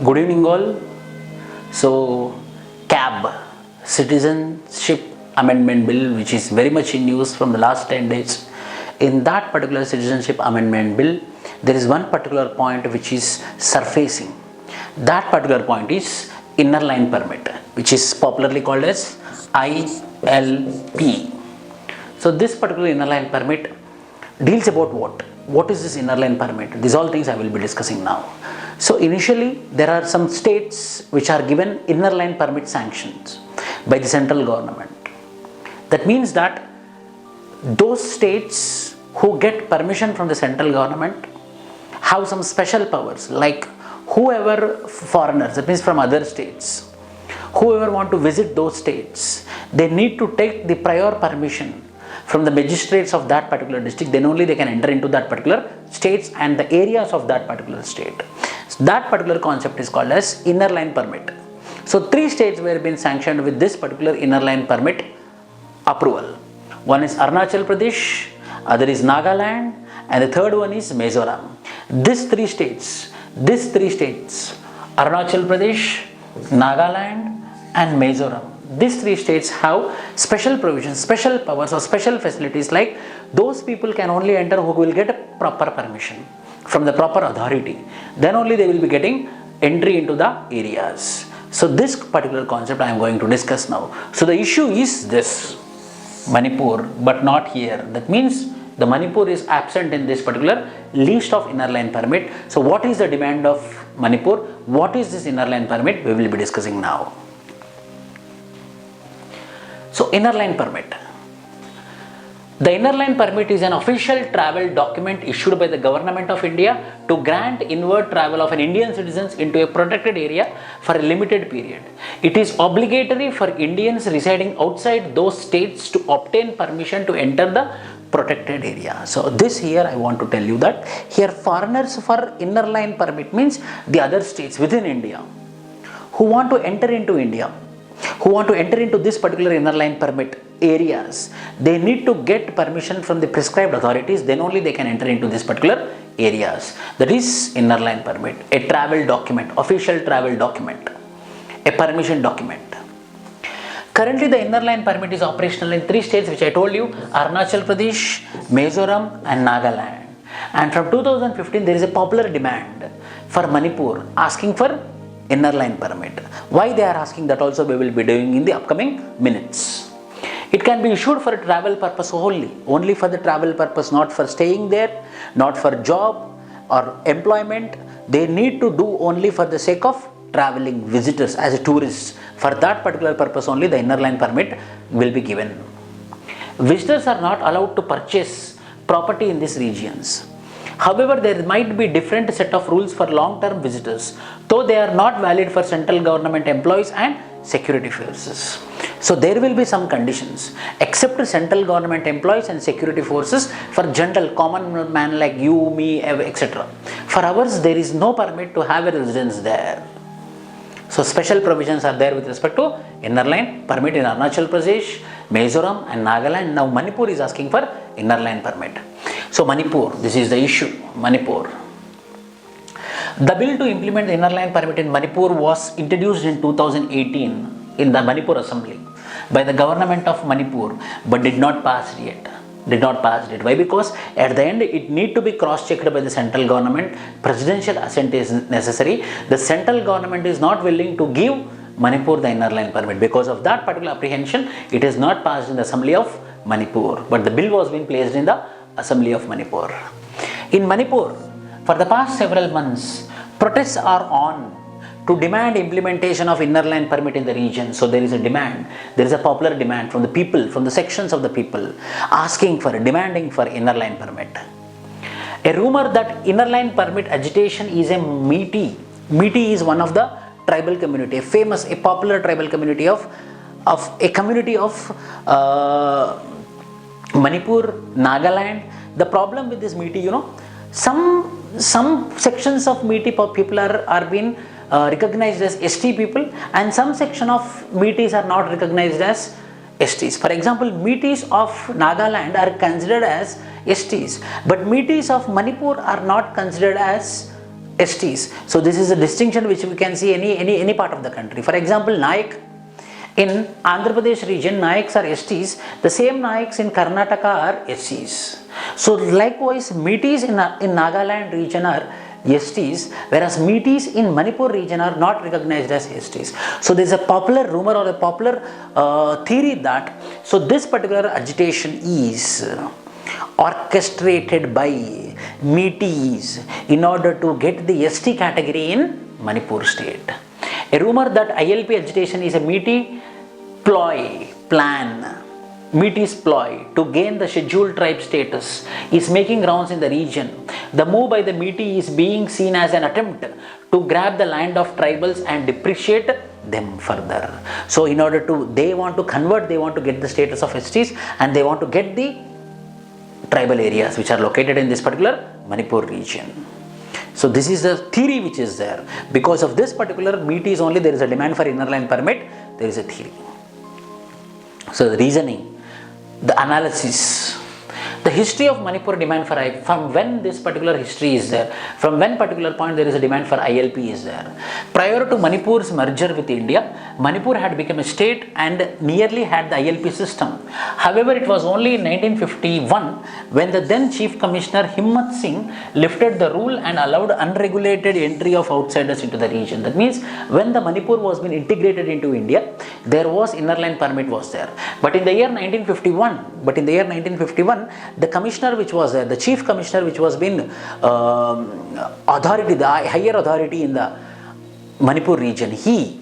Good evening all. So CAB, Citizenship Amendment Bill, which is very much in news from the last 10 days. In that particular Citizenship Amendment Bill, there is one particular point which is surfacing. That particular point is Inner Line Permit, which is popularly called as ILP. So this particular Inner Line Permit deals about what? What is this Inner Line Permit? These all things I will be discussing now. So initially there are some states which are given Inner Line Permit sanctions by the central government. That means that those states who get permission from the central government have some special powers, like whoever foreigners, that means from other states, whoever want to visit those states, they need to take the prior permission from the magistrates of that particular district. Then only they can enter into that particular states and the areas of that particular state. So that particular concept is called as Inner Line Permit. So 3 states were being sanctioned with this particular Inner Line Permit approval. One is Arunachal Pradesh, other is Nagaland, and the third one is Mizoram. These three states, Arunachal Pradesh, Nagaland and Mizoram, these 3 states have special provisions, special powers or special facilities, like those people can only enter who will get a proper permission from the proper authority. Then only they will be getting entry into the areas. So this particular concept I am going to discuss now. So the issue is this, Manipur, but not here. That means the Manipur is absent in this particular list of Inner Line Permit. So what is the demand of Manipur? What is this Inner Line Permit? We will be discussing now. So Inner Line Permit. The Inner Line Permit is an official travel document issued by the Government of India to grant inward travel of an Indian citizens into a protected area for a limited period. It is obligatory for Indians residing outside those states to obtain permission to enter the protected area. So this here I want to tell you that here foreigners for Inner Line Permit means the other states within India who want to enter into India, who want to enter into this particular Inner Line Permit areas, they need to get permission from the prescribed authorities. Then only they can enter into this particular areas. That is Inner Line Permit, a travel document, official travel document, a permission document. Currently the Inner Line Permit is operational in 3 states which I told you, Arunachal Pradesh, Mizoram and Nagaland. And from 2015 there is a popular demand for Manipur asking for Inner Line Permit. Why they are asking, that also we will be doing in the upcoming minutes. It can be issued for a travel purpose only for the travel purpose, not for staying there, not for job or employment. They need to do only for the sake of traveling visitors as a tourist. For that particular purpose only the Inner Line Permit will be given. Visitors are not allowed to purchase property in these regions. However, there might be different set of rules for long-term visitors, though they are not valid for central government employees and security forces. So there will be some conditions, except central government employees and security forces. For general common man like you, me, etc. For ours, there is no permit to have a residence there. So special provisions are there with respect to Inner Line Permit in Arunachal Pradesh, Mizoram and Nagaland. Now Manipur is asking for Inner Line Permit. So Manipur, this is the issue, Manipur. The bill to implement the Inner Line Permit in Manipur was introduced in 2018 in the Manipur Assembly by the government of Manipur, but did not pass it yet. Why? Because at the end it need to be cross-checked by the central government. Presidential assent is necessary. The central government is not willing to give Manipur the Inner Line Permit. Because of that particular apprehension, it is not passed in the Assembly of Manipur, but the bill was being placed in the Assembly of Manipur. In Manipur, for the past several months, protests are on to demand implementation of Inner Line Permit in the region. So there is a demand, there is a popular demand from the people, from the sections of the people demanding for Inner Line Permit. A rumor that Inner Line Permit agitation is a Meitei is one of the tribal community, a popular tribal community of Manipur, Nagaland. The problem with this Meitei, some sections of Meitei people are being recognized as ST people, and some section of Meiteis are not recognized as STs. For example, Meiteis of Nagaland are considered as STs, but Meiteis of Manipur are not considered as STs. So this is a distinction which we can see any part of the country. For example, Naik in Andhra Pradesh region, Naiks are STs. The same Naiks in Karnataka are SCs. So likewise, Metis in Nagaland region are STs, whereas Metis in Manipur region are not recognized as STs. So there is a popular rumor or a popular theory that this particular agitation is orchestrated by Metis in order to get the ST category in Manipur state. A rumor that ILP agitation is a Metis ploy to gain the scheduled tribe status is making rounds in the region. The move by the Metis is being seen as an attempt to grab the land of tribals and depreciate them further. So in order to, they want to convert, they want to get the status of STs, and they want to get the tribal areas which are located in this particular Manipur region. So this is the theory which is there. Because of this particular Metis only, there is a demand for inner line permit, there is a theory. So the reasoning, the analysis, the history of Manipur demand for from when this particular history is there, from when particular point there is a demand for ILP is there. Prior to Manipur's merger with India, Manipur had become a state and nearly had the ILP system. However, it was only in 1951 when the then Chief Commissioner Himmat Singh lifted the rule and allowed unregulated entry of outsiders into the region. That means when the Manipur was being integrated into India, there was inner line permit was there. But in the year 1951, the commissioner which was there, the chief commissioner which was been authority, the higher authority in the Manipur region, he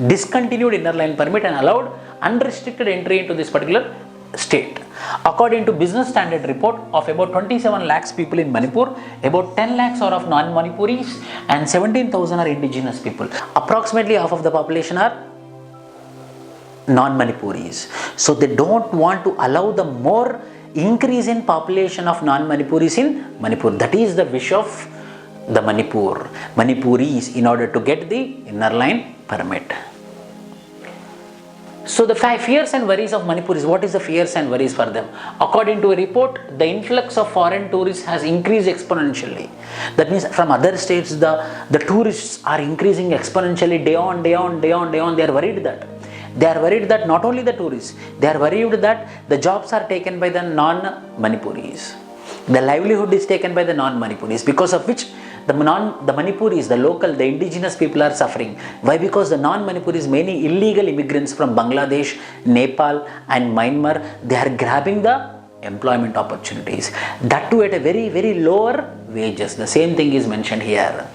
discontinued inner line permit and allowed unrestricted entry into this particular state. According to business standard report of about 27 lakhs people in Manipur, about 10 lakhs are of non-Manipuris and 17,000 are indigenous people. Approximately half of the population are non-Manipuris. So they don't want to allow the more increase in population of non-Manipuris in Manipur. That is the wish of the Manipuris in order to get the inner line permit. So the fears and worries of Manipuris, what is the fears and worries for them? According to a report, the influx of foreign tourists has increased exponentially. That means from other states, the tourists are increasing exponentially day on. They are worried that. They are worried that not only the tourists, they are worried that the jobs are taken by the non-Manipuris. The livelihood is taken by the non-Manipuris, because of which the Manipuris, the local, the indigenous people are suffering. Why? Because the non-Manipuris, many illegal immigrants from Bangladesh, Nepal and Myanmar, they are grabbing the employment opportunities. That too at a very, very lower wages. The same thing is mentioned here.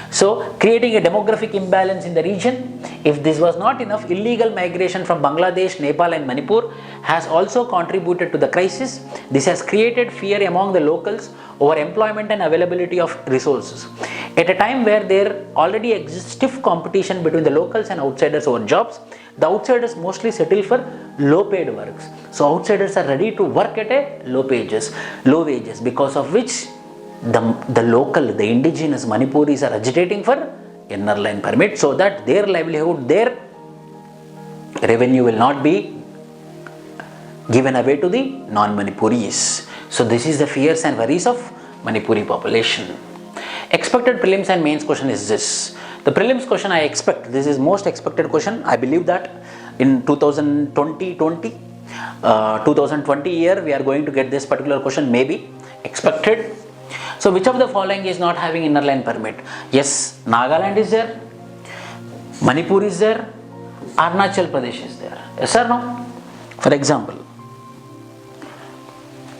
So creating a demographic imbalance in the region. If this was not enough, illegal migration from Bangladesh, Nepal and Manipur has also contributed to the crisis. This has created fear among the locals over employment and availability of resources. At a time where there already exists stiff competition between the locals and outsiders over jobs, the outsiders mostly settle for low paid works. So outsiders are ready to work at a low wages, because of which the local, the indigenous Manipuris are agitating for inner line permit, so that their livelihood, their revenue will not be given away to the non-Manipuris. So this is the fears and worries of Manipuri population. Expected prelims and mains question is this. The prelims question I expect, this is most expected question. I believe that in 2020 year we are going to get this particular question, maybe expected. So which of the following is not having inner line permit? Yes, Nagaland is there, Manipur is there, Arunachal Pradesh is there. Yes or no? For example,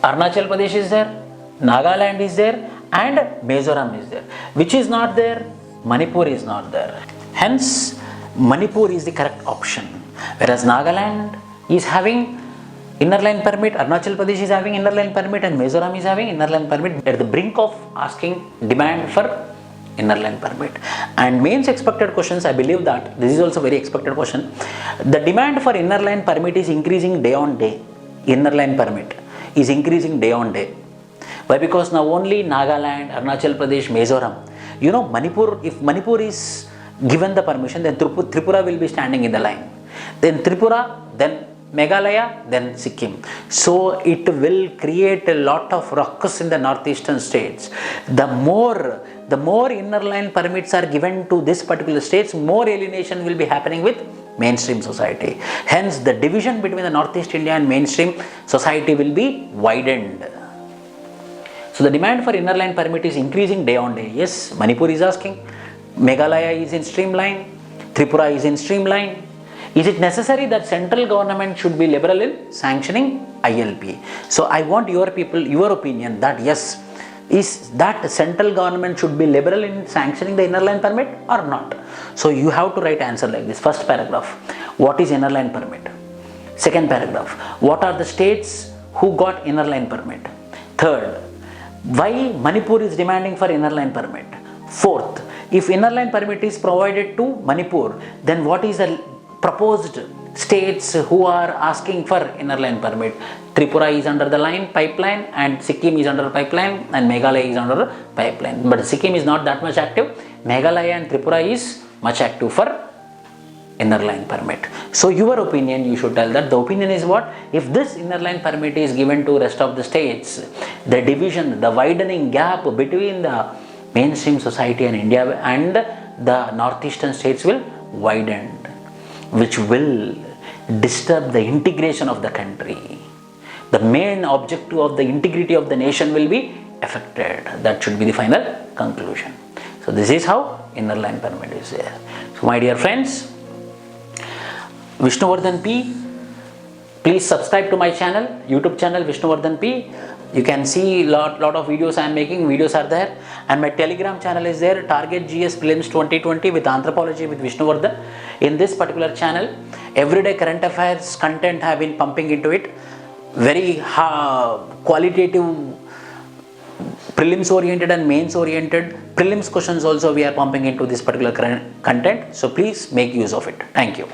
Arunachal Pradesh is there, Nagaland is there and Mizoram is there. Which is not there? Manipur is not there. Hence, Manipur is the correct option. Whereas Nagaland is having inner line permit, Arunachal Pradesh is having inner line permit and Mizoram is having inner line permit, at the brink of asking demand for inner line permit. And mains expected questions, I believe that this is also very expected question. The demand for inner line permit is increasing day on day. Inner line permit is increasing day on day. Why? Because now only Nagaland, Arunachal Pradesh, Mizoram. You know, Manipur, if Manipur is given the permission, then Tripura will be standing in the line. Then Tripura, then Meghalaya, then Sikkim. So it will create a lot of ruckus in the northeastern states. The more inner line permits are given to this particular states, more alienation will be happening with mainstream society. Hence, the division between the Northeast India and mainstream society will be widened. So the demand for inner line permit is increasing day on day. Yes, Manipur is asking, Meghalaya is in streamline, Tripura is in streamline. Is it necessary that central government should be liberal in sanctioning ILP? So I want your opinion that yes, is that central government should be liberal in sanctioning the inner line permit or not? So you have to write answer like this. First paragraph, what is inner line permit? Second paragraph, what are the states who got inner line permit? Third, why Manipur is demanding for inner line permit? Fourth, if inner line permit is provided to Manipur, then what is the proposed states who are asking for inner line permit? Tripura is under the pipeline, and Sikkim is under pipeline, and Meghalaya is under pipeline. But Sikkim is not that much active. Meghalaya and Tripura is much active for inner line permit. So your opinion, you should tell that. The opinion is what? If this inner line permit is given to rest of the states, the division, the widening gap between the mainstream society and India and the northeastern states will widen, which will disturb the integration of the country. The main objective of the integrity of the nation will be affected. That should be the final conclusion. So this is how inner line permit is there. So my dear friends, Vishnuvardhan P, please subscribe to my channel, YouTube channel Vishnuvardhan P. You can see lot of videos I am making. Videos are there, and my Telegram channel is there, Target GS Prelims 2020 with Anthropology with Vishnuvardhan. In this particular channel, everyday current affairs content have been pumping into it. Very qualitative, prelims oriented and mains oriented. Prelims questions also we are pumping into this particular content. So please make use of it. Thank you.